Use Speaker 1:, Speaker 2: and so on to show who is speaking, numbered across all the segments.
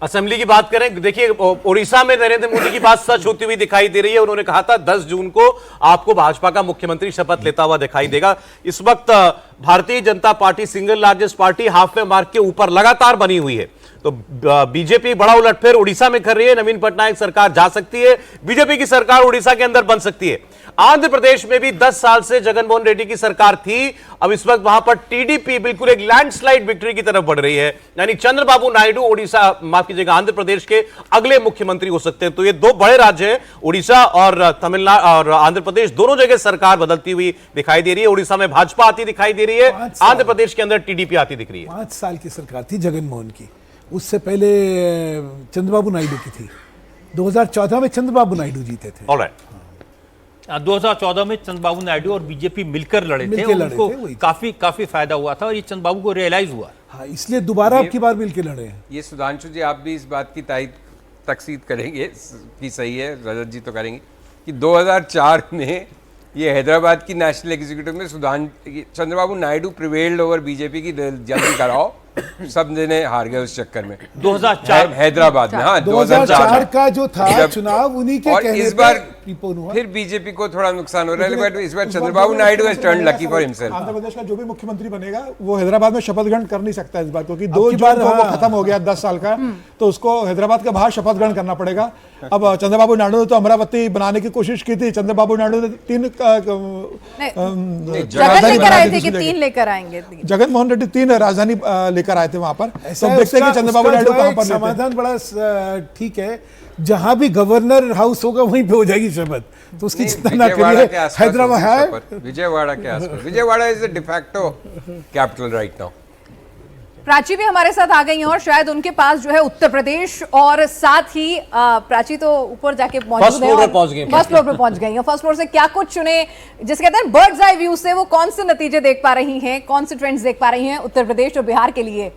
Speaker 1: Assembly की बात करें, देखिए ओडिशा में नरेंद्र मोदी की बात सच होती हुई दिखाई दे रही है। उन्होंने कहा था 10 जून को आपको भाजपा का मुख्यमंत्री शपथ लेता हुआ दिखाई देगा। इस वक्त Bharatiya Janata party single largest party half में मार्क के ऊपर लगातार बनी हुई है। तो बीजेपी बड़ा उलटफेर उड़ीसा में कर रही है। नवीन पटनायक सरकार जा सकती है, बीजेपी की सरकार उड़ीसा के अंदर बन सकती है। आंध्र प्रदेश में भी 10 साल से जगनमोहन रेड्डी की सरकार थी। अब इस वक्त वहां पर टीडीपी बिल्कुल एक लैंडस्लाइड विक्ट्री की तरफ बढ़ रही है। यानी चंद्रबाबू नायडू उड़ीसा, माफ कीजिएगा, आंध्र प्रदेश के अगले मुख्यमंत्री हो सकते हैं। तो ये दो बड़े राज्य हैं, उड़ीसा और तमिलनाडु और आंध्र प्रदेश, दोनों जगह सरकार बदलती हुई दिखाई दे रही है। उड़ीसा में भाजपा आती दिखाई दे रही है, आंध्र प्रदेश के अंदर टीडीपी आती दिख रही है।
Speaker 2: 5 साल की सरकार थी जगनमोहन की, उससे पहले चंद्रबाबू नायडू की थी। 2014 में चंद्रबाबू नायडू जीते थे।
Speaker 1: ऑलराइट,
Speaker 3: 2014 में चंद्रबाबू नायडू और बीजेपी मिलकर लड़े थे, उनको काफी फायदा हुआ था और ये चंद्रबाबू को रियलाइज हुआ।
Speaker 2: हाँ, इसलिए दोबारा अब की बार मिलकर लड़े हैं।
Speaker 4: ये सुधांशु जी, आप भी इस बात की तकसीद करेंगे कि सही है, रजत जी तो करेंगे, कि 2004 में ये हैदराबाद की नेशनल एग्जीक्यूटिव में Chandrababu Naidu prevailed over BJP की जल्दी कराओ, सब जने हार गए उस चक्कर में।
Speaker 3: 2004
Speaker 4: हैदराबाद में, हाँ
Speaker 2: 2004 का जो था चुनाव, उन्हीं के
Speaker 4: और इस बार फिर बीजेपी को थोड़ा नुकसान हो रहा है, बट इस बार Chandrababu Naidu has turned lucky for himself.
Speaker 5: Andhra Pradesh का जो भी मुख्यमंत्री बनेगा वो हैदराबाद में शपथ ग्रहण कर नहीं सकता इस बार, क्योंकि 2 जून को वो खत्म हो गया 10 साल का, तो उसको हैदराबाद के बाहर शपथ ग्रहण करना पड़ेगा। अब चंद्रबाबू नायडू ने तो अमरावती बनाने की कोशिश की थी, चंद्रबाबू नायडू ने 3 जगनमोहन रेड्डी 3 राजधानी लेकर आए थे वहां पर। तो देखते हैं कि चंद्रबाबू नायडू कहां पर
Speaker 2: समाधान बड़ा ठीक है, जहां भी गवर्नर हाउस होगा वहीं पे हो जाएगी शपथ, तो उसकी चिंता ना करिए। हैदराबाद है,
Speaker 4: विजयवाड़ा के आसपास, Vijayawada is the de facto capital right now.
Speaker 6: Prachi भी हमारे साथ आ गई हैं और शायद उनके पास जो है उत्तर प्रदेश और साथ ही प्राची तो ऊपर जाके मौजूद है, फर्स्ट फ्लोर पे पहुंच गई हैं। फर्स्ट फ्लोर से क्या कुछ चुने, जिसे कहते हैं बर्ड्स आई व्यू से, वो कौन से नतीजे देख पा रही हैं, कौन से ट्रेंड्स देख पा रही हैं उत्तर प्रदेश और बिहार के लिए?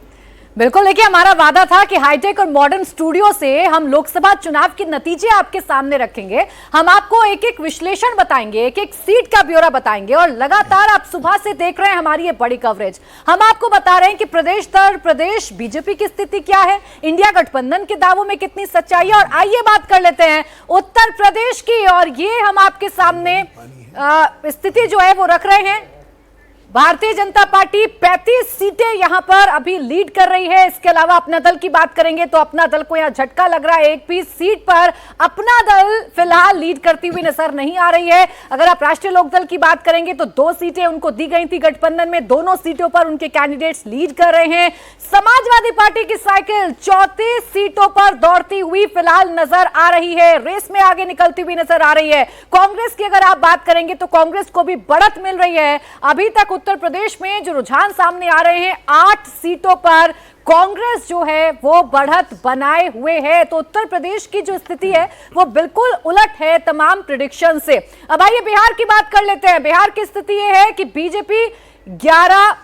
Speaker 7: बिल्कुल, देखिए हमारा वादा था कि हाईटेक और मॉडर्न स्टूडियो से हम लोकसभा चुनाव के नतीजे आपके सामने रखेंगे। हम आपको एक एक विश्लेषण बताएंगे, एक एक सीट का ब्यौरा बताएंगे और लगातार आप सुबह से देख रहे हैं हमारी ये बड़ी कवरेज। हम आपको बता रहे हैं कि प्रदेश दर प्रदेश बीजेपी की स्थिति क्या है, इंडिया गठबंधन के दावों में कितनी सच्चाई है। और आइए बात कर लेते हैं उत्तर प्रदेश की, और ये हम आपके सामने स्थिति जो है वो रख रहे हैं। भारतीय जनता पार्टी 35 सीटें यहां पर अभी लीड कर रही है। इसके अलावा अपना दल की बात करेंगे तो अपना दल को यहां झटका लग रहा है, एक भी सीट पर अपना दल फिलहाल लीड करती हुई नजर नहीं आ रही है। अगर आप राष्ट्रीय लोकदल की बात करेंगे तो 2 सीटें उनको दी गई थी गठबंधन में, दोनों सीटों पर उनके कैंडिडेट्स लीड कर रहे हैं। समाजवादी पार्टी की साइकिल 34 सीटों पर दौड़ती हुई फिलहाल नजर आ रही है, रेस में आगे निकलती हुई नजर आ रही है। कांग्रेस की अगर आप बात करेंगे तो कांग्रेस को भी बढ़त मिल रही है। अभी तक उत्तर प्रदेश में जो रुझान सामने आ रहे हैं, 8 सीटों पर कांग्रेस जो है वो बढ़त बनाए हुए है। तो उत्तर प्रदेश की जो स्थिति है वो बिल्कुल उलट है तमाम प्रेडिक्शन से। अब आइए बिहार की बात कर लेते हैं। बिहार की स्थिति ये है कि बीजेपी 11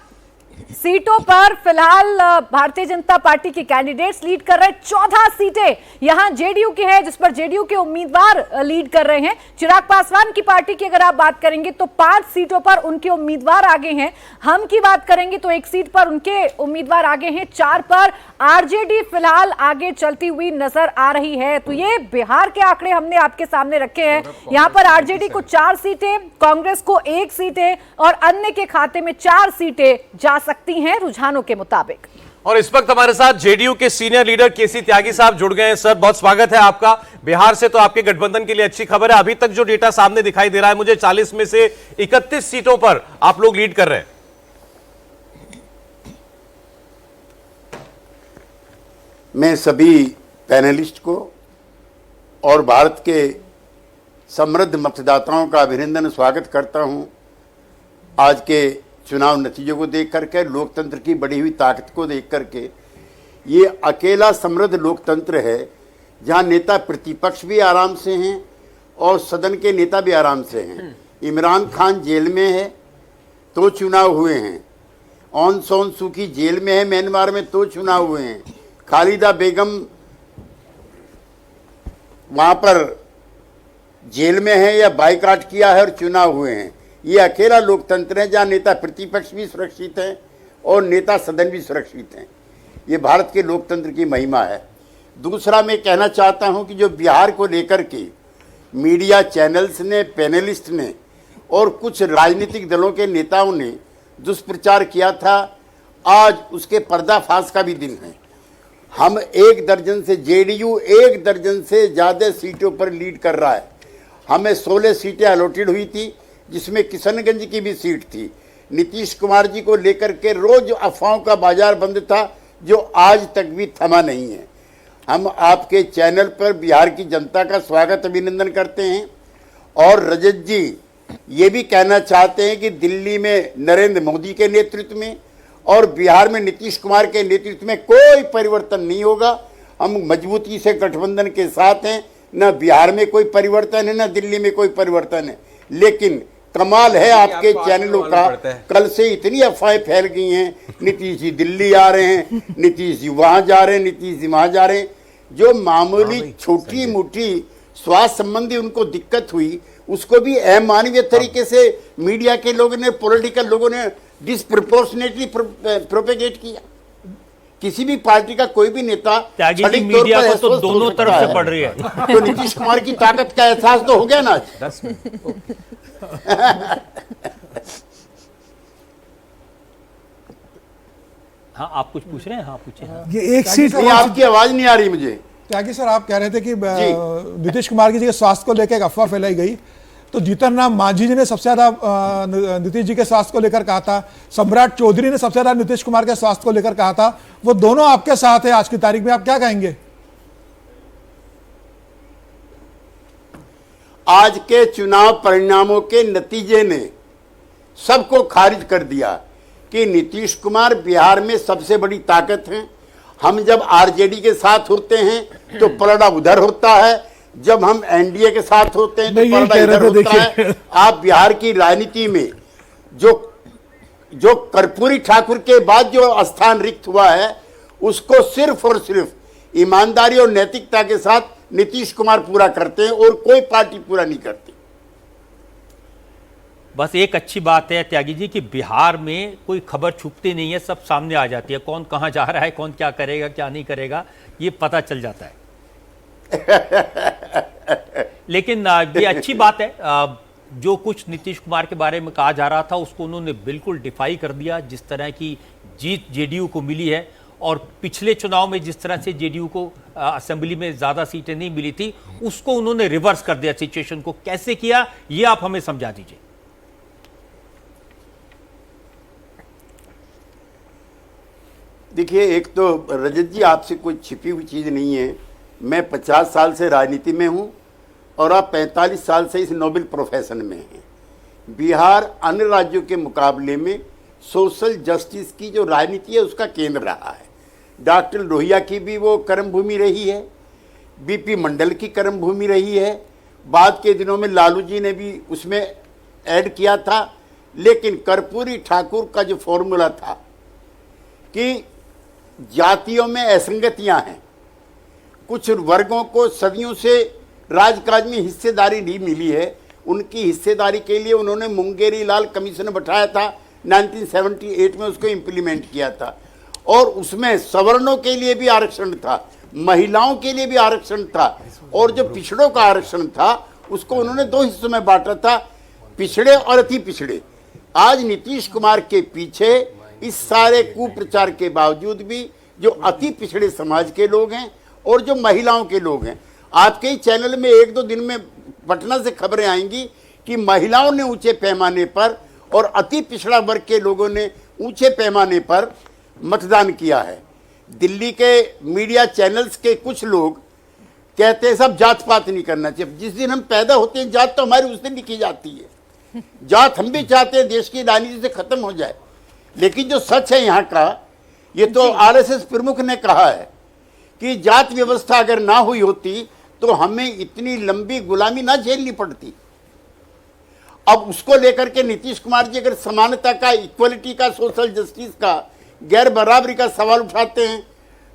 Speaker 7: सीटों पर फिलहाल भारतीय जनता पार्टी के कैंडिडेट्स लीड कर रहे हैं। 14 सीटें यहां जेडीयू की है, जिस पर जेडीयू के उम्मीदवार लीड कर रहे हैं। चिराग पासवान की पार्टी की अगर आप बात करेंगे तो 5 सीटों पर उनके उम्मीदवार आगे हैं। हम की बात करेंगे तो 1 सीट पर उनके उम्मीदवार आगे हैं, 4 पर आरजेडी फिलहाल आगे चलती हुई नजर आ रही है। तो ये बिहार के आंकड़े हमने आपके सामने रखे हैं। यहां पर आरजेडी को 4 सीटें, कांग्रेस को 1 सीटें और अन्य के खाते में 4 सीटें जा सकती हैं रुझानों के मुताबिक।
Speaker 1: और इस वक्त हमारे साथ जेडीयू के सीनियर लीडर केसी त्यागी साहब जुड़ गए हैं। सर, बहुत स्वागत है आपका। बिहार से तो आपके गठबंधन के लिए अच्छी खबर है। अभी तक जो डेटा सामने दिखाई दे रहा है मुझे, 40 में से 31 सीटों पर आप लोग लीड कर रहे हैं।
Speaker 8: मैं सभी पैनलिस्ट को और भारत के समृद्ध मतदाताओं का अभिनंदन स्वागत करता हूं। आज के चुनाव नतीजों को देख करके, लोकतंत्र की बढ़ी हुई ताकत को देख करके, ये अकेला समृद्ध लोकतंत्र है जहां नेता प्रतिपक्ष भी आराम से हैं और सदन के नेता भी आराम से हैं। इमरान खान जेल में है तो चुनाव हुए हैं, ऑन सोन सूकी जेल में है म्यांमार में तो चुनाव हुए हैं, खालिदा बेगम वहां पर जेल में है या बाइकाट किया है और चुनाव हुए हैं। ये अकेला लोकतंत्र है जहां नेता प्रतिपक्ष भी सुरक्षित हैं और नेता सदन भी सुरक्षित हैं। ये भारत के लोकतंत्र की महिमा है। दूसरा मैं कहना चाहता हूं कि जो बिहार को लेकर के मीडिया चैनल्स ने, पैनलिस्ट ने और कुछ राजनीतिक दलों के नेताओं ने दुष्प्रचार किया था, आज उसके पर्दाफाश का भी दिन है। हम 1 दर्जन से, जेडीयू 1 दर्जन से ज़्यादा सीटों पर लीड कर रहा है। हमें 16 सीटें अलॉटेड हुई थी, जिसमें किशनगंज की भी सीट थी। नीतीश कुमार जी को लेकर के रोज अफवाहों का बाजार बंद था, जो आज तक भी थमा नहीं है। हम आपके चैनल पर बिहार की जनता का स्वागत, अभिनंदन करते हैं। और रजत जी ये भी कहना चाहते हैं कि दिल्ली में नरेंद्र मोदी के नेतृत्व में और बिहार में नीतीश कुमार के नेतृत्व में कोई परिवर्तन नहीं होगा। हम मजबूती से गठबंधन के साथ हैं। न बिहार में कोई परिवर्तन है, न दिल्ली में कोई परिवर्तन है। लेकिन कमाल है आपके चैनलों का, कल से इतनी अफवाहें फैल गई हैं, नीतीश जी दिल्ली आ रहे हैं, नीतीश जी वहां जा रहे हैं, नीतीश जी वहां जा रहे हैं। जो मामूली छोटी मोटी स्वास्थ्य संबंधी उनको दिक्कत हुई, उसको भी अमानवीय तरीके से मीडिया के लोगों ने, पॉलिटिकल लोगों ने डिस्प्रपोर्शनेटली प्रोपेगेट किया। किसी भी पार्टी का कोई भी नेता
Speaker 3: मीडिया को तो दोनों तरफ से पड़ रही है,
Speaker 8: तो नीतीश कुमार की ताकत का एहसास तो हो गया ना।
Speaker 3: 10 मिनट हाँ, आप कुछ पूछ रहे हैं? हाँ पूछे। हाँ।
Speaker 2: ये एक सीट,
Speaker 8: आपकी आवाज नहीं आ रही मुझे।
Speaker 5: त्यागी सर, आप कह रहे थे कि नीतीश कुमार जी के स्वास्थ्य को लेकर एक अफवाह फैलाई गई, तो जीतन राम मांझी जी ने सबसे ज्यादा नीतीश जी के स्वास्थ्य को लेकर कहा था, सम्राट चौधरी ने सबसे ज्यादा नीतीश कुमार के स्वास्थ्य को लेकर कहा था। वो दोनों आपके साथ है आज की तारीख में, आप क्या कहेंगे?
Speaker 8: आज के चुनाव परिणामों के नतीजे ने सबको खारिज कर दिया कि नीतीश कुमार बिहार में सबसे बड़ी ताकत हैं। हम जब आरजेडी के साथ होते हैं तो पलड़ा उधर होता है, जब हम एनडीए के साथ होते हैं तो पलड़ा इधर होता है। आप बिहार की राजनीति में जो कर्पूरी ठाकुर के बाद जो स्थान रिक्त हुआ है, उसको सिर्फ और सिर्फ ईमानदारी और नैतिकता के साथ नीतीश कुमार पूरा करते हैं और कोई पार्टी पूरा नहीं करती।
Speaker 3: बस एक अच्छी बात है त्यागी जी कि बिहार में कोई खबर छुपती नहीं है, सब सामने आ जाती है। कौन कहां जा रहा है, कौन क्या करेगा, क्या नहीं करेगा, ये पता चल जाता है। लेकिन ये अच्छी बात है, जो कुछ नीतीश कुमार के बारे में कहा जा रहा था उसको उन्होंने बिल्कुल डिफाई कर दिया। जिस तरह की जीत जेडीयू को मिली है और पिछले चुनाव में जिस तरह से जेडीयू को असेंबली में ज्यादा सीटें नहीं मिली थी, उसको उन्होंने रिवर्स कर दिया सिचुएशन को। कैसे किया ये आप हमें समझा दीजिए।
Speaker 8: देखिए, एक तो रजत जी आपसे कोई छिपी हुई चीज नहीं है। मैं 50 साल से राजनीति में हूं और आप 45 साल से इस नोबेल प्रोफेशन में हैं। बिहार अन्य राज्यों के मुकाबले में सोशल जस्टिस की जो राजनीति है उसका केंद्र रहा है। डॉक्टर लोहिया की भी वो कर्मभूमि रही है, बीपी मंडल की कर्मभूमि रही है, बाद के दिनों में लालू जी ने भी उसमें ऐड किया था। लेकिन कर्पूरी ठाकुर का जो फॉर्मूला था कि जातियों में असंगतियां हैं, कुछ वर्गों को सदियों से राजकाज में हिस्सेदारी नहीं मिली है, उनकी हिस्सेदारी के लिए उन्होंने मुंगेरी लाल कमीशन बैठाया था, 1978 में उसको इम्प्लीमेंट किया था। और उसमें सवर्णों के लिए भी आरक्षण था, महिलाओं के लिए भी आरक्षण था, और जो पिछड़ों का आरक्षण था उसको उन्होंने 2 हिस्सों में बांटा था, पिछड़े और अति पिछड़े। आज नीतीश कुमार के पीछे इस सारे कुप्रचार के बावजूद भी जो अति पिछड़े समाज के लोग हैं और जो महिलाओं के लोग हैं, आपके ही चैनल में 1-2 दिन में पटना से खबरें आएंगी कि महिलाओं ने ऊंचे पैमाने पर और अति पिछड़ा वर्ग के लोगों ने ऊंचे पैमाने पर मतदान किया है। दिल्ली के मीडिया चैनल्स के कुछ लोग कहते हैं सब जात पात नहीं करना चाहिए। जिस दिन हम पैदा होते हैं जात तो हमारी उस दिन लिखी जाती है। जात हम भी चाहते हैं देश की राजनीति से खत्म हो जाए, लेकिन जो सच है यहाँ का, ये तो आरएसएस प्रमुख ने कहा है कि जात व्यवस्था अगर ना हुई होती तो हमें इतनी लंबी गुलामी ना झेलनी पड़ती। अब उसको लेकर के नीतीश कुमार जी अगर समानता का, इक्वलिटी का, सोशल जस्टिस का, गैर बराबरी का सवाल उठाते हैं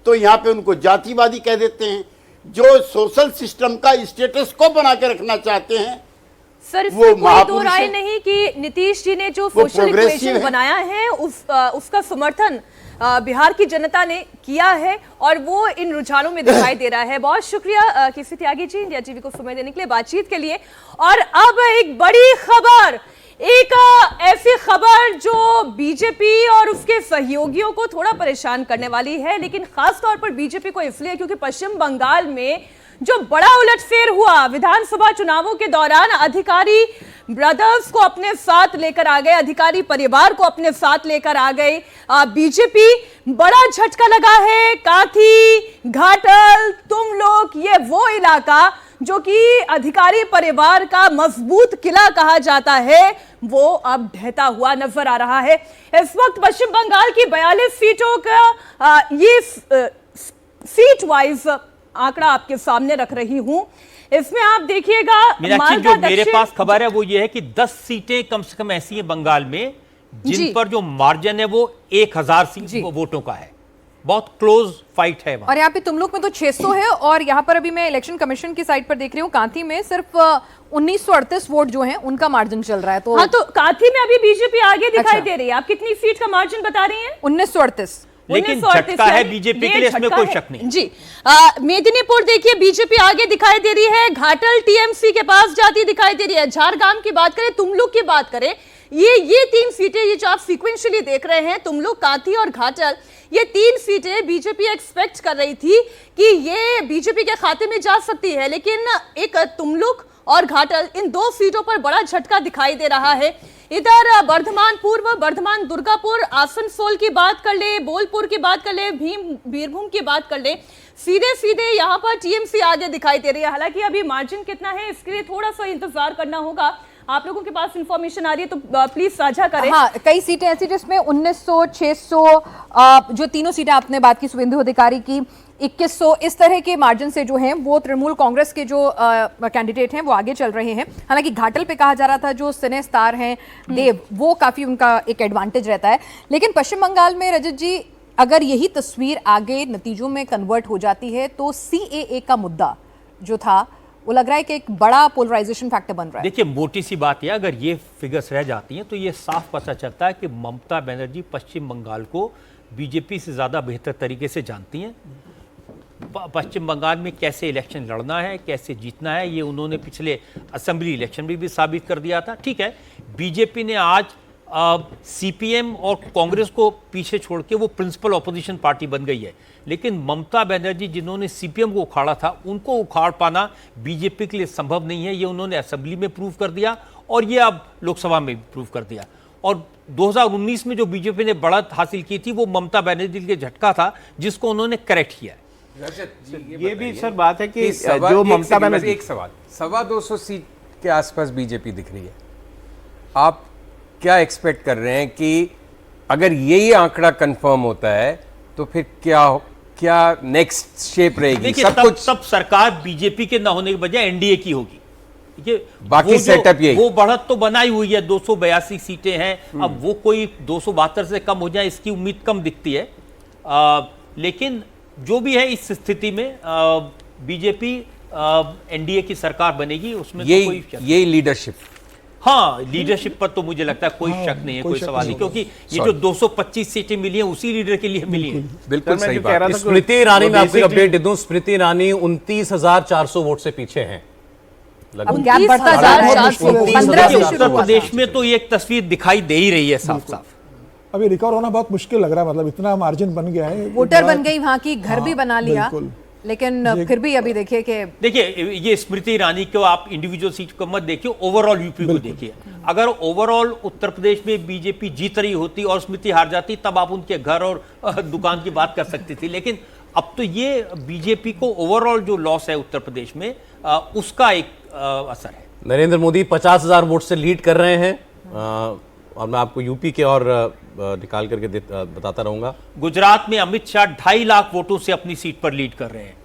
Speaker 8: तो यहाँ पे उनको जातिवादी कह देते हैं। जो सोशल सिस्टम का स्टेटस को बना के रखना चाहते हैं
Speaker 9: सर
Speaker 8: वो
Speaker 9: इसमें कोई दो
Speaker 8: महापुरुष
Speaker 9: राय
Speaker 8: है।
Speaker 9: नहीं कि नीतीश जी ने जो
Speaker 8: वो
Speaker 9: सोशल
Speaker 8: progressive
Speaker 9: इक्वेशन
Speaker 8: है।
Speaker 9: बनाया है उसका समर्थन बिहार की जनता ने किया है और वो इन रुझानों में दिखाई दे रहा है। बहुत शुक्रिया किसी त्यागी जी, इंडिया टीवी को समय देने के लिए, बातचीत के लिए। और अब एक बड़ी खबर, एक ऐसी खबर जो बीजेपी और उसके सहयोगियों को थोड़ा परेशान करने वाली है, लेकिन खास तौर पर बीजेपी को इसलिए क्योंकि पश्चिम बंगाल में जो बड़ा उलटफेर हुआ विधानसभा चुनावों के दौरान, अधिकारी ब्रदर्स को अपने साथ लेकर आ गए, अधिकारी परिवार को अपने साथ लेकर आ गए बीजेपी। बड़ा झटका लगा है। काथी, घाटल, तुम लोग, ये वो इलाका जो कि अधिकारी परिवार का मजबूत किला कहा जाता है, वो अब ढहता हुआ नजर आ रहा है। इस वक्त पश्चिम बंगाल की 42 सीटों का ये सीट वाइज आंकड़ा आपके सामने रख रही हूं। इसमें आप देखिएगा,
Speaker 3: मीनाक्षी, जो मेरे पास खबर है वो ये है कि 10 सीटें कम से कम ऐसी हैं बंगाल में जिन पर जो मार्जिन है वो 1000 सीट वोटों का है। बहुत क्लोज फाइट है वहां।
Speaker 6: और यहाँ पे तुम लोग में तो 600 है, और यहाँ पर अभी मैं इलेक्शन कमीशन की साइट पर देख रही हूँ, कांथी में सिर्फ 1938 वोट जो हैं उनका मार्जिन चल रहा है। तो
Speaker 9: हाँ, तो काथी में अभी बीजेपी आगे दिखाई
Speaker 6: अच्छा।
Speaker 9: दे रही है। आप कितनी सीट का मार्जिन बता रही हैं?
Speaker 6: 1938।
Speaker 3: लेकिन झटका है बीजेपी के लिए, इसमें कोई शक नहीं
Speaker 9: जी। मेदिनीपुर देखिए, बीजेपी आगे दिखाई दे रही है। घाटल टीएमसी के पास जाती दिखाई दे रही है। झारग्राम की बात करें, तुमलुक की बात करें, ये 3 सीटें, ये जो आप सीक्वेंशियली देख रहे हैं, तुमलुक, काथी और घाटल, ये 3 सीटें बीजेपी एक्सपेक्ट कर रही थी कि ये बीजेपी के खाते में जा सकती है, लेकिन एक तुमलुक और घाटल, इन 2 सीटों पर बड़ा झटका दिखाई दे रहा है। इधर बर्धमान पूर्व, बर्धमान दुर्गापुर, आसनसोल की बात कर ले, बोलपुर की बात कर ले, बीरभूम की बात कर ले, सीधे सीधे यहाँ पर टीएमसी आगे दिखाई दे रही है। हालांकि अभी मार्जिन कितना है इसके लिए थोड़ा सा इंतजार करना होगा। आप लोगों के पास इंफॉर्मेशन आ रही है तो प्लीज साझा करें।
Speaker 6: हाँ, कई सीटें ऐसी जिसमें 1900, 600, जो तीनों सीटें आपने बात की शुभेंदु अधिकारी की, 2100, इस तरह के मार्जिन से जो हैं वो तृणमूल कांग्रेस के जो कैंडिडेट हैं वो आगे चल रहे हैं। हालांकि घाटल पे कहा जा रहा था जो सिने स्टार हैं देव, वो काफी उनका एक एडवांटेज रहता है। लेकिन पश्चिम बंगाल में रजत जी, अगर यही तस्वीर आगे नतीजों में कन्वर्ट हो जाती है तो CAA का मुद्दा जो था वो लग रहा है कि एक बड़ा पोलराइजेशन फैक्टर बन रहा है।
Speaker 3: देखिए, मोटी सी बात है, अगर ये फिगर्स रह जाती हैं तो ये साफ पता चलता है कि ममता बनर्जी पश्चिम बंगाल को बीजेपी से ज्यादा बेहतर तरीके से जानती हैं। पश्चिम बंगाल में कैसे इलेक्शन लड़ना है, कैसे जीतना है, ये उन्होंने पिछले असेंबली इलेक्शन में भी साबित कर दिया था। ठीक है, बीजेपी ने आज CPM और कांग्रेस को पीछे छोड़ के वो प्रिंसिपल ऑपोजिशन पार्टी बन गई है, लेकिन ममता बनर्जी जिन्होंने CPM को उखाड़ा था, उनको उखाड़ पाना बीजेपी के लिए संभव नहीं है। ये उन्होंने असेंबली में प्रूव कर दिया और ये अब लोकसभा में भी प्रूव कर दिया। और 2019 में जो बीजेपी ने बढ़त हासिल की थी वो ममता बनर्जी के झटका था जिसको उन्होंने करेक्ट किया है।
Speaker 10: ये भी सर बात है कि
Speaker 4: जो ममता बनर्जी, एक सवाल, 225 सीट के आसपास बीजेपी दिख रही है। आप क्या एक्सपेक्ट कर रहे हैं कि अगर यही आंकड़ा कंफर्म होता है तो फिर क्या नेक्स्ट शेप रहेगी?
Speaker 3: देखिए, तब सरकार बीजेपी के ना होने के बजाय NDA की होगी। देखिए,
Speaker 4: बाकी सेटअप यही,
Speaker 3: वो बढ़त तो बनाई हुई है, 282 सीटें हैं। अब वो कोई 272 से कम हो जाए इसकी उम्मीद कम दिखती है। लेकिन जो भी है, इस स्थिति में बीजेपी NDA की सरकार बनेगी, उसमें तो कोई
Speaker 4: यही लीडरशिप।
Speaker 3: हाँ, लीडरशिप पर तो मुझे लगता है कोई शक नहीं है, कोई सवाल नहीं, क्योंकि ये जो 225 सीटें मिली हैं उसी लीडर के लिए मिली हैं।
Speaker 4: बिल्कुल सही बात।
Speaker 1: स्मृति ईरानी, मैं आपको अपडेट दे दूं, स्मृति ईरानी 29,400 वोट से पीछे हैं।
Speaker 6: अब गैप बढ़ता जा रहा है। 15 से शुरू
Speaker 3: उत्तर प्रदेश में तो ये एक तस्वीर दिखाई दे ही रही है साफ साफ।
Speaker 5: अभी रिकवर होना बहुत मुश्किल लग रहा है, मतलब इतना मार्जिन बन गया है।
Speaker 6: वोटर बन गई, वहां की घर भी बना लिया, लेकिन फिर भी अभी देखिए कि
Speaker 3: ये स्मृति ईरानी को आप इंडिविजुअल सीट को मत देखिए, ओवरऑल यूपी को देखिए। अगर ओवरऑल उत्तर प्रदेश में बीजेपी जीत रही होती और स्मृति हार जाती, तब आप उनके घर और दुकान की बात कर सकती थी। लेकिन अब तो ये बीजेपी को ओवरऑल जो लॉस है उत्तर प्रदेश में, उसका एक असर है।
Speaker 1: नरेंद्र मोदी 50,000 वोट से लीड कर रहे हैं, और मैं आपको यूपी के और निकाल करके बताता रहूंगा।
Speaker 3: गुजरात में अमित शाह 2.5 लाख वोटों से अपनी सीट पर लीड कर रहे हैं,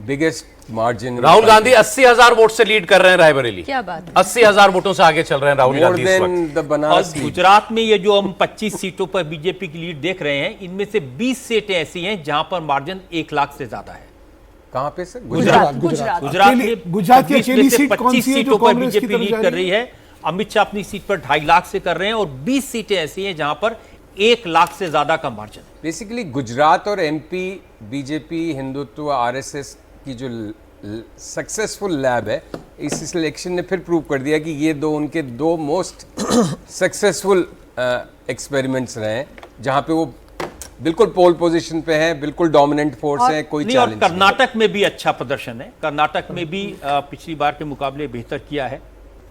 Speaker 4: biggest margin.
Speaker 1: Rahul Gandhi 80,000 vote से लीड कर रहे हैं रायबरेली।
Speaker 9: क्या बात है,
Speaker 1: 80,000 वोटों से आगे चल रहे हैं राहुल गांधी इस वक्त।
Speaker 3: और गुजरात में ये जो हम 25 सीटों पर बीजेपी की लीड देख रहे हैं, इनमें से 20 सीटें ऐसी हैं जहां पर मार्जिन 1 लाख से ज्यादा है।
Speaker 4: कहाँ पे सर?
Speaker 9: गुजरात
Speaker 3: गुजरात में
Speaker 2: गुजरात की
Speaker 3: 26 में
Speaker 2: अकेली
Speaker 3: से
Speaker 2: सीट कौन
Speaker 3: 25
Speaker 2: सी है जो
Speaker 3: सीटों पर
Speaker 2: कांग्रेस की
Speaker 3: बीजेपी
Speaker 2: तरफ
Speaker 3: लीड
Speaker 2: जा
Speaker 3: कर
Speaker 2: रही
Speaker 3: रही है। अमित शाह अपनी सीट पर 2.5 लाख से कर रहे हैं और 20 सीटें ऐसी हैं जहां पर 1 लाख से ज्यादा का मार्जिन है।
Speaker 4: बेसिकली गुजरात और एमपी बीजेपी हिंदुत्व आरएसएस की जो सक्सेसफुल लैब है, इस सिलेक्शन ने फिर प्रूव कर दिया कि ये उनके दो मोस्ट सक्सेसफुल एक्सपेरिमेंट्स रहे हैं, जहां पे वो बिल्कुल पोल पोजीशन पे है, बिल्कुल डोमिनेंट फोर्स है, कोई
Speaker 3: नहीं, और
Speaker 4: चैलेंज नहीं।
Speaker 3: कर्नाटक में भी अच्छा प्रदर्शन है। कर्नाटक में भी पिछली बार के मुकाबले बेहतर किया है।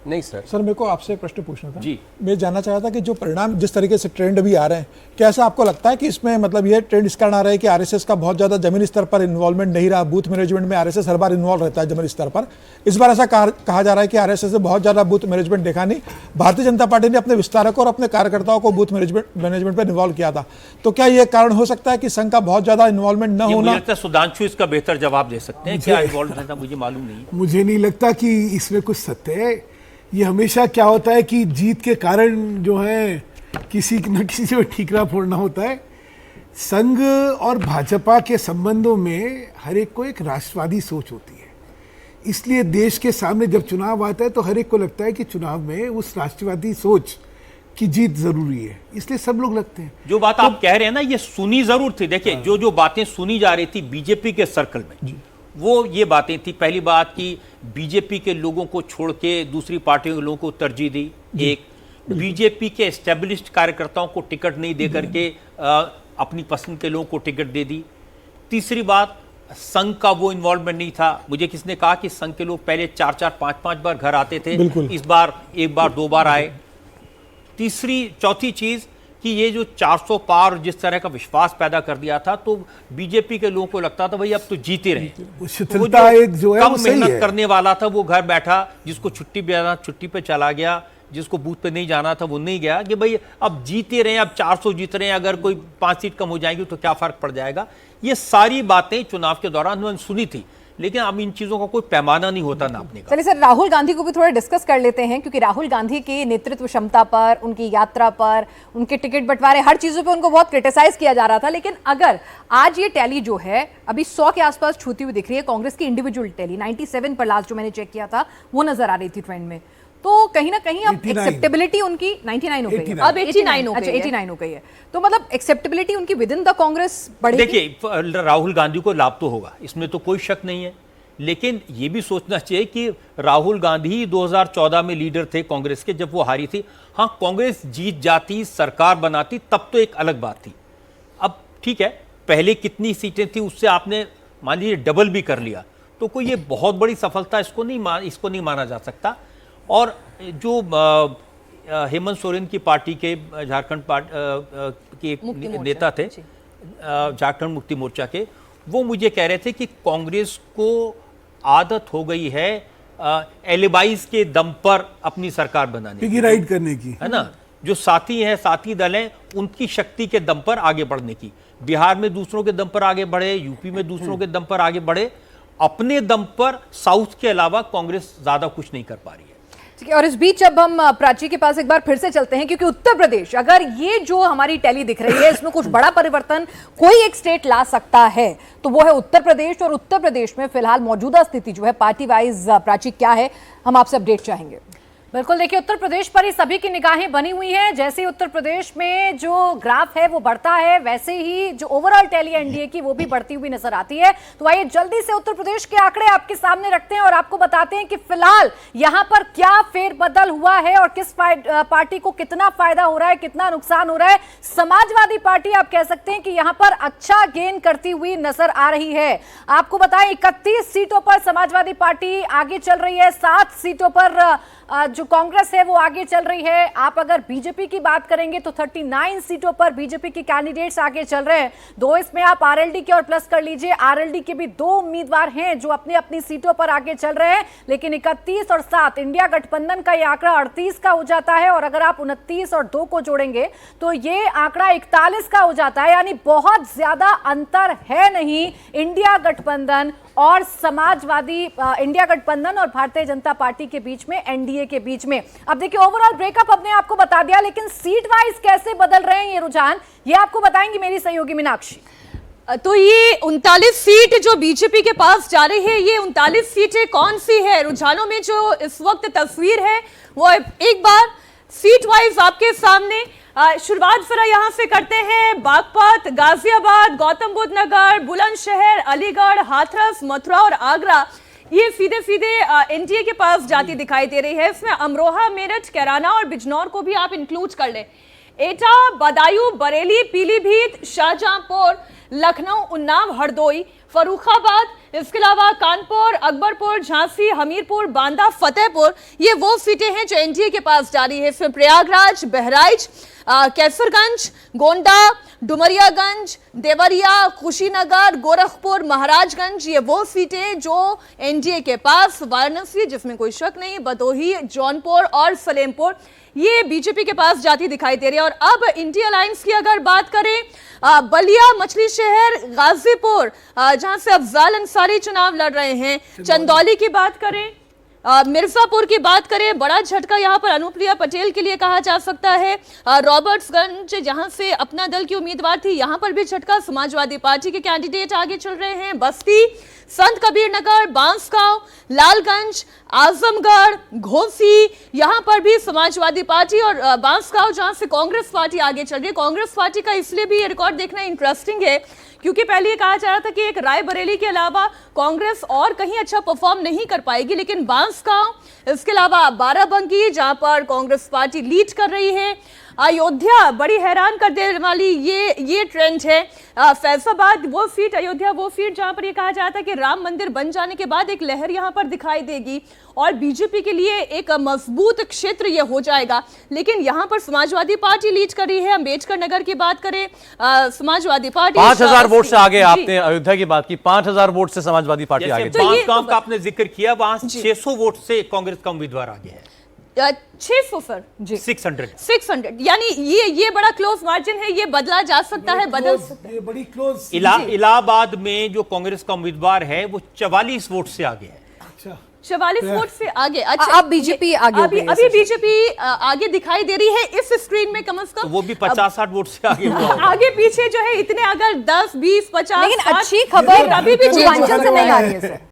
Speaker 4: नहीं सर,
Speaker 5: सर मेरे को आपसे एक प्रश्न पूछना था
Speaker 3: जी।
Speaker 5: मैं जानना चाह रहा था कि जो परिणाम जिस तरीके से ट्रेंड अभी आ रहे हैं, क्या ऐसा आपको लगता है कि इसमें मतलब ये ट्रेंड इस कारण आ रहा है कि आरएसएस का बहुत ज्यादा जमीनी स्तर पर इन्वॉल्वमेंट नहीं रहा? बूथ मैनेजमेंट में आरएसएस हर बार इन्वॉल्व रहता है जमीनी स्तर पर। इस बार ऐसा कहा जा रहा है कि आरएसएस ने बहुत ज्यादा बूथ मैनेजमेंट देखा नहीं, भारतीय जनता पार्टी ने अपने विस्तारकों और अपने कार्यकर्ताओं को बूथ मैनेजमेंट पर इन्वॉल्व किया था। तो क्या ये कारण हो सकता है कि संघ का बहुत ज्यादा इन्वॉल्वमेंट न
Speaker 3: मुझे
Speaker 5: होना?
Speaker 3: लगता है सुधांशु इसका बेहतर जवाब दे सकते हैं। क्या इन्वॉल्व रहता मुझे मालूम नहीं।
Speaker 2: मुझे नहीं लगता कि इसमें कुछ सत्य है। ये हमेशा क्या होता है कि जीत के कारण जो है किसी न किसी को ठीकरा फोड़ना होता है। संघ और भाजपा के संबंधों में हर एक को एक राष्ट्रवादी सोच होती है, इसलिए देश के सामने जब चुनाव आता है तो हर एक को लगता है कि चुनाव में उस राष्ट्रवादी सोच की जीत जरूरी है, इसलिए सब लोग लगते हैं।
Speaker 3: जो बात आप कह रहे हैं ना, ये सुनी जरूर थी। देखिए, जो बातें सुनी जा रही थी बीजेपी के सर्कल में, वो ये बातें थी। पहली बात कि बीजेपी के लोगों को छोड़ के दूसरी पार्टियों के लोगों को तरजीह दी। एक, बीजेपी के एस्टेब्लिश्ड कार्यकर्ताओं को टिकट नहीं दे करके अपनी पसंद के लोगों को टिकट दे दी। तीसरी बात, संघ का वो इन्वॉल्वमेंट नहीं था। मुझे किसने कहा कि संघ के लोग पहले 4-4, 5-5 बार घर आते थे, इस बार 1 बार 2 बार आए। चौथी चीज कि ये जो 400 पार जिस तरह का विश्वास पैदा कर दिया था, तो बीजेपी के लोगों को लगता था भाई अब तो जीते रहे।
Speaker 2: वो जो है
Speaker 3: कम मेहनत करने वाला था वो घर बैठा, जिसको छुट्टी पे जाना छुट्टी पे चला गया, जिसको बूथ पे नहीं जाना था वो नहीं गया, कि भाई अब जीते रहे, अब 400 जीत रहे हैं, अगर कोई 5 सीट कम हो जाएगी तो क्या फर्क पड़ जाएगा। ये सारी बातें चुनाव के दौरान उन्होंने सुनी थी, लेकिन अब इन चीजों का कोई पैमाना नहीं होता नापने का।
Speaker 6: चलिए सर, राहुल गांधी को भी थोड़ा डिस्कस कर लेते हैं, क्योंकि राहुल गांधी की नेतृत्व क्षमता पर, उनकी यात्रा पर, उनके टिकट बंटवारे, हर चीजों पे उनको बहुत क्रिटिसाइज किया जा रहा था। लेकिन अगर आज ये टैली जो है अभी 100 के आसपास छूती हुई दिख रही है, कांग्रेस की इंडिविजुअल टैली 97 पर लास्ट जो मैंने चेक किया था वो नजर आ रही थी ट्रेंड में, तो कहीं ना कहीं अब एक्सेप्टेबिलिटी उनकी 99 हो गई है, अब 89 हो गई है। 89 हो गई है, तो मतलब एक्सेप्टेबिलिटी उनकी विद इन द कांग्रेस बढ़ेगी।
Speaker 3: देखिए, राहुल गांधी को लाभ तो होगा, इसमें तो कोई शक नहीं है, लेकिन ये भी सोचना चाहिए कि राहुल गांधी 2014 में लीडर थे कांग्रेस के, जब वो हारी थी। हाँ, कांग्रेस जीत जाती, सरकार बनाती, तब तो एक अलग बात थी। अब ठीक है, पहले कितनी सीटें थी उससे आपने मान लीजिए डबल भी कर लिया, तो कोई ये बहुत बड़ी सफलता इसको नहीं माना जा सकता। और जो हेमंत सोरेन की पार्टी के झारखंड के नेता थे, झारखंड मुक्ति मोर्चा के, वो मुझे कह रहे थे कि कांग्रेस को आदत हो गई है एलिबाइज के दम पर अपनी सरकार बनाने की,
Speaker 2: राइड करने की,
Speaker 3: है ना। जो साथी दल हैं उनकी शक्ति के दम पर आगे बढ़ने की। बिहार में दूसरों के दम पर आगे बढ़े, यूपी में दूसरों के दम पर आगे बढ़े, अपने दम पर साउथ के अलावा कांग्रेस ज्यादा कुछ नहीं कर पा रही है।
Speaker 6: ठीक है, और इस बीच अब हम प्राची के पास एक बार फिर से चलते हैं, क्योंकि उत्तर प्रदेश, अगर ये जो हमारी टैली दिख रही है इसमें कुछ बड़ा परिवर्तन कोई एक स्टेट ला सकता है तो वो है उत्तर प्रदेश। और उत्तर प्रदेश में फिलहाल मौजूदा स्थिति जो है पार्टी वाइज, प्राची क्या है, हम आपसे अपडेट चाहेंगे।
Speaker 7: बिल्कुल, देखिए उत्तर प्रदेश पर ही सभी की निगाहें बनी हुई हैं। जैसे उत्तर प्रदेश में जो ग्राफ है वो बढ़ता है, वैसे ही जो ओवरऑल टैली एनडीए की वो भी बढ़ती हुई नजर आती है। तो आइए जल्दी से उत्तर प्रदेश के आंकड़े आपके सामने रखते हैं और आपको बताते हैं कि फिलहाल यहां पर क्या फेरबदल हुआ है और किस पार्टी को कितना फायदा हो रहा है, कितना नुकसान हो रहा है। समाजवादी पार्टी आप कह सकते हैं कि यहां पर अच्छा गेन करती हुई नजर आ रही है। आपको बताएं 31 सीटों पर समाजवादी पार्टी आगे चल रही है, 7 सीटों पर जो कांग्रेस है वो आगे चल रही है। आप अगर बीजेपी की बात करेंगे तो 39 सीटों पर बीजेपी के कैंडिडेट्स आगे चल रहे हैं। 2 इसमें आप आरएलडी के और प्लस कर लीजिए, आरएलडी के भी 2 उम्मीदवार हैं जो अपनी अपनी सीटों पर आगे चल रहे हैं। लेकिन 31 और 7 इंडिया गठबंधन का ये आंकड़ा 38 का हो जाता है, और अगर आप 29 और 2 को जोड़ेंगे तो ये आंकड़ा 41 का हो जाता है। यानी बहुत ज्यादा अंतर है नहीं इंडिया गठबंधन और समाजवादी, इंडिया गठबंधन और भारतीय जनता पार्टी के बीच में, एनडीए के बीच में। अब देखिए ओवरऑल ब्रेकअप हमने आपको बता दिया, लेकिन सीट वाइज कैसे बदल रहे हैं ये रुझान, ये आपको बताएंगी मेरी सहयोगी मीनाक्षी।
Speaker 9: तो ये 39 सीट जो बीजेपी के पास जा रही है, ये 39 सीटें कौन सी है? रुझानों में जो इस वक्त तस्वीर है वो एक बार सीट वाइज आपके सामने। शुरुआत जरा यहां से करते हैं। बागपत, गाजियाबाद, गौतम बुद्ध नगर, बुलंदशहर, अलीगढ़, हाथरस, मथुरा और आगरा, ये सीधे सीधे एनडीए के पास जाती दिखाई दे रही है। इसमें अमरोहा, मेरठ, कैराना और बिजनौर को भी आप इंक्लूड कर लें। एटा, बदायूं, बरेली, पीलीभीत, शाहजहांपुर, लखनऊ, उन्नाव, हरदोई, फरुखाबाद, इसके अलावा कानपुर, अकबरपुर, झांसी, हमीरपुर, बांदा, फतेहपुर, ये वो सीटें हैं जो एनडीए के पास जा रही है। इसमें प्रयागराज, बहराइच, कैसरगंज, गोंडा, डुमरियागंज, देवरिया, कुशीनगर, गोरखपुर, महाराजगंज, ये वो सीटें जो एनडीए के पास, वाराणसी जिसमें कोई शक नहीं, भदोही, जौनपुर और सलेमपुर, ये बीजेपी के पास जाती दिखाई दे रही है। और अब इंडिया अलायंस की अगर बात करें, बलिया, मछली शहर, गाजीपुर, जहां से अफजाल अंसारी चुनाव लड़ रहे हैं, चंदौली की बात करें, मिर्जापुर की बात करें, बड़ा झटका यहां पर अनुप्रिया पटेल के लिए कहा जा सकता है। रॉबर्ट्सगंज, जहां से अपना दल की उम्मीदवार थी, यहां पर भी झटका, समाजवादी पार्टी के कैंडिडेट आगे चल रहे हैं। बस्ती, संत कबीर नगर, बांसगांव, लालगंज, आजमगढ़, घोसी, यहां पर भी समाजवादी पार्टी, और बांसगांव जहां से कांग्रेस पार्टी आगे चल रही है। कांग्रेस पार्टी का इसलिए भी ये रिकॉर्ड देखना इंटरेस्टिंग है क्योंकि पहले ये कहा जा रहा था कि एक रायबरेली के अलावा कांग्रेस और कहीं अच्छा परफॉर्म नहीं कर पाएगी, लेकिन बांसगांव, इसके अलावा बाराबंकी जहां पर कांग्रेस पार्टी लीड कर रही है। अयोध्या, बड़ी हैरान कर देने वाली ये ट्रेंड है। फैजाबाद वो सीट, अयोध्या वो सीट जहां पर ये कहा जा रहा था कि राम मंदिर बन जाने के बाद एक लहर यहां पर दिखाई देगी और बीजेपी के लिए एक मजबूत क्षेत्र ये हो जाएगा, लेकिन यहां पर समाजवादी पार्टी लीड कर रही है। अंबेडकर नगर की बात करें, समाजवादी पार्टी
Speaker 1: 5000 वोट से आगे। आपने अयोध्या की बात की, 5000 वोट से समाजवादी पार्टी आगे।
Speaker 3: बांसगांव का आपने जिक्र किया, वहां 600 वोट से कांग्रेस का उम्मीदवार आगे है।
Speaker 9: 600 सर जी, 600 यानी ये बड़ा क्लोज मार्जिन है, ये बदला जा सकता है, बदल सकता है।
Speaker 2: ये बड़ी क्लोज।
Speaker 3: इलाहाबाद में जो कांग्रेस का उम्मीदवार है वो 44 वोट से आगे है।
Speaker 2: अच्छा,
Speaker 9: 44 वोट से आगे। अच्छा,
Speaker 6: अब बीजेपी आगे,
Speaker 9: अभी बीजेपी आगे दिखाई दे रही है इस स्क्रीन में, कम से कम
Speaker 3: वो भी 50-60 वोट से आगे हुआ होगा।
Speaker 9: आगे पीछे जो है इतने अगर 10, 20, 50,
Speaker 6: लेकिन अच्छी खबर
Speaker 9: अभी भी
Speaker 6: पूर्वांचल से नहीं आ रही है सर।